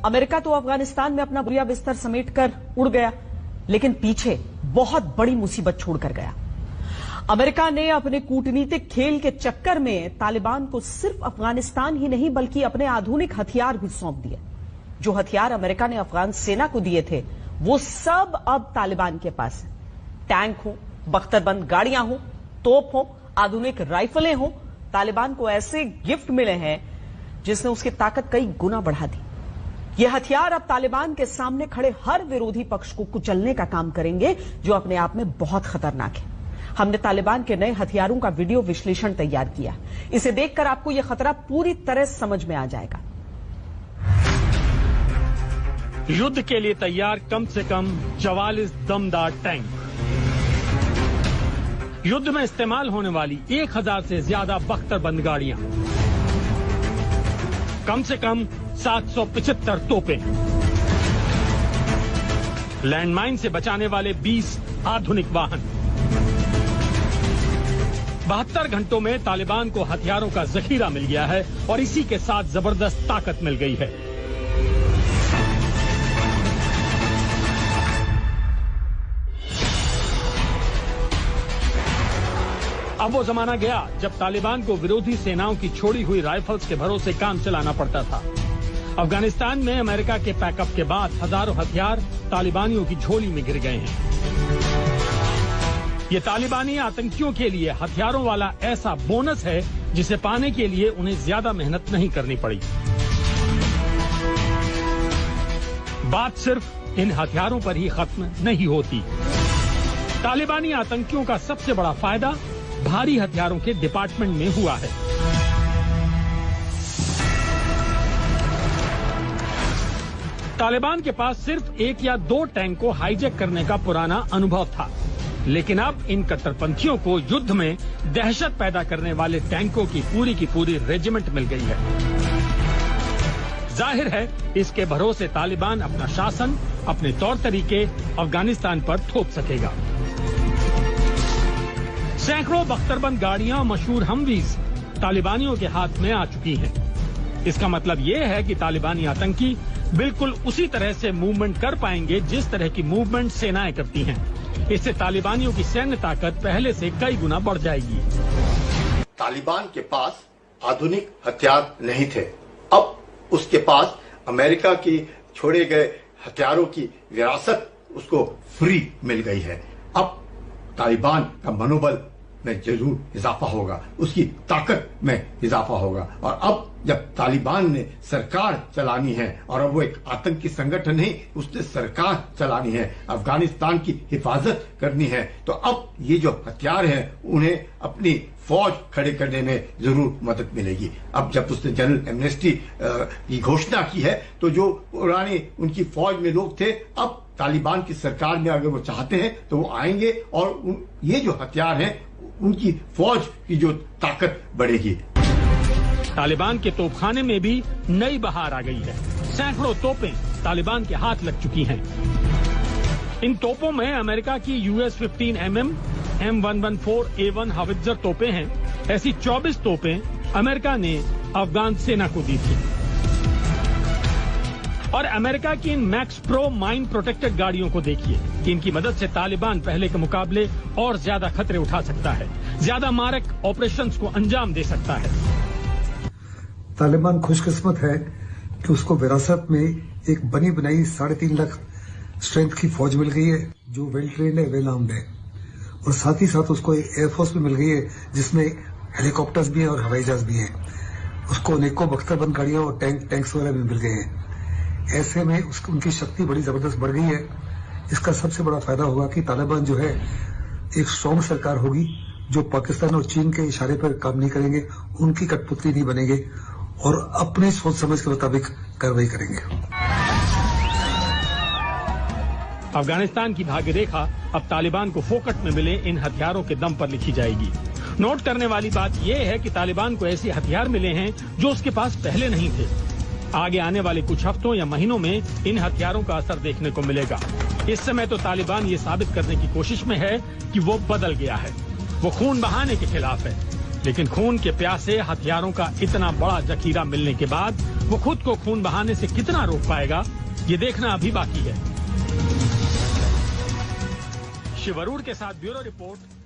America तो अफगानिस्तान में अपना बुरिया बिस्तर समेटकर उड़ गया, लेकिन पीछे बहुत बड़ी मुसीबत छोड़कर गया। अमेरिका ने अपने कूटनीतिक खेल के चक्कर में तालिबान को सिर्फ अफगानिस्तान ही नहीं बल्कि अपने आधुनिक हथियार भी सौंप दिए। जो हथियार अमेरिका ने अफगान सेना को दिए थे वो सब अब तालिबान के पास है। टैंक हो, बख्तरबंद गाड़ियां हो, तोप हो, आधुनिक राइफलें हो, तालिबान को ऐसे गिफ्ट मिले हैं जिसने उसकी ताकत कई गुना बढ़ा दी। ये हथियार अब तालिबान के सामने खड़े हर विरोधी पक्ष को कुचलने का काम करेंगे, जो अपने आप में बहुत खतरनाक है। हमने तालिबान के नए हथियारों का वीडियो विश्लेषण तैयार किया। इसे देखकर आपको यह खतरा पूरी तरह समझ में आ जाएगा। युद्ध के लिए तैयार कम से कम 44 दमदार टैंक, युद्ध में इस्तेमाल होने वाली 1000 से ज्यादा बख्तरबंद गाड़ियां, कम से कम 775 तोपें, लैंडमाइन से बचाने वाले 20 आधुनिक वाहन। 72 घंटों में तालिबान को हथियारों का जखीरा मिल गया है और इसी के साथ जबरदस्त ताकत मिल गई है। अब वो जमाना गया जब तालिबान को विरोधी सेनाओं की छोड़ी हुई राइफल्स के भरोसे काम चलाना पड़ता था। अफगानिस्तान में अमेरिका के पैकअप के बाद हजारों हथियार तालिबानियों की झोली में गिर गए हैं। ये तालिबानी आतंकियों के लिए हथियारों वाला ऐसा बोनस है जिसे पाने के लिए उन्हें ज्यादा मेहनत नहीं करनी पड़ी। बात सिर्फ इन हथियारों पर ही खत्म नहीं होती। तालिबानी आतंकियों का सबसे बड़ा फायदा भारी हथियारों के डिपार्टमेंट में हुआ है। तालिबान के पास सिर्फ 1 या 2 टैंक को हाईजैक करने का पुराना अनुभव था, लेकिन अब इन कट्टरपंथियों को युद्ध में दहशत पैदा करने वाले टैंकों की पूरी रेजिमेंट मिल गई है। जाहिर है इसके भरोसे तालिबान अपना शासन, अपने तौर तरीके अफगानिस्तान पर थोप सकेगा। सैकड़ों बख्तरबंद गाड़ियां, मशहूर हमवीज तालिबानियों के हाथ में आ चुकी हैं। इसका मतलब यह है कि तालिबानी आतंकी बिल्कुल उसी तरह से मूवमेंट कर पाएंगे जिस तरह की मूवमेंट सेनाएं करती हैं। इससे तालिबानियों की सैन्य ताकत पहले से कई गुना बढ़ जाएगी। तालिबान के पास आधुनिक हथियार नहीं थे, अब उसके पास अमेरिका की छोड़े गए हथियारों की विरासत उसको फ्री मिल गई है। अब तालिबान का मनोबल में जरूर इजाफा होगा, उसकी ताकत में इजाफा होगा। और अब जब तालिबान ने सरकार चलानी है, और अब वो एक आतंकी संगठन नहीं, उसने सरकार चलानी है, अफगानिस्तान की हिफाजत करनी है, तो अब ये जो हथियार हैं उन्हें अपनी फौज खड़े करने में जरूर मदद मिलेगी। अब जब उसने जनरल एमनेस्टी की घोषणा की है, तो जो पुराने उनकी फौज में लोग थे, अब तालिबान की सरकार में अगर वो चाहते हैं तो वो आएंगे और ये जो हथियार हैं उनकी फौज की जो ताकत बढ़ेगी। तालिबान के तोपखाने में भी नई बहार आ गई है। सैकड़ों तोपें तालिबान के हाथ लग चुकी हैं। इन तोपों में अमेरिका की US-15mm M114A1 हावित्जर तोपें हैं। ऐसी 24 तोपें अमेरिका ने अफगान सेना को दी थी। और अमेरिका की इन मैक्स प्रो माइन प्रोटेक्टेड गाड़ियों को देखिए कि इनकी मदद से तालिबान पहले के मुकाबले और ज्यादा खतरे उठा सकता है, ज्यादा मारक ऑपरेशंस को अंजाम दे सकता है। तालिबान खुशकिस्मत है कि उसको विरासत में एक बनी बनाई 3.5 लाख स्ट्रेंथ की फौज मिल गई है, जो वेल ट्रेन्ड है, वेल आर्म्ड है। और साथ ही साथ उसको एक एयरफोर्स भी मिल गई है जिसमें हेलीकॉप्टर्स भी हैं और हवाई जहाज भी हैं। उसको अनेकों बख्तरबंद गाड़ियां और टैंक्स वगैरह भी मिल गए हैं। ऐसे में उनकी शक्ति बड़ी जबरदस्त बढ़ गई है। इसका सबसे बड़ा फायदा होगा कि तालिबान जो है एक स्ट्रॉन्ग सरकार होगी, जो पाकिस्तान और चीन के इशारे पर काम नहीं करेंगे, उनकी कठपुतली नहीं बनेंगे और अपने सोच समझ के मुताबिक कार्रवाई करेंगे। अफगानिस्तान की भाग्य रेखा अब तालिबान को फोकट में मिले इन हथियारों के दम पर लिखी जाएगी। नोट करने वाली बात यह है कि तालिबान को ऐसे हथियार मिले हैं जो उसके पास पहले नहीं थे। आगे आने वाले कुछ हफ्तों या महीनों में इन हथियारों का असर देखने को मिलेगा। इस समय तो तालिबान ये साबित करने की कोशिश में है कि वो बदल गया है, वो खून बहाने के खिलाफ है। लेकिन खून के प्यासे हथियारों का इतना बड़ा जखीरा मिलने के बाद वो खुद को खून बहाने से कितना रोक पाएगा, ये देखना अभी बाकी है। शिव अरोड़ के साथ ब्यूरो रिपोर्ट।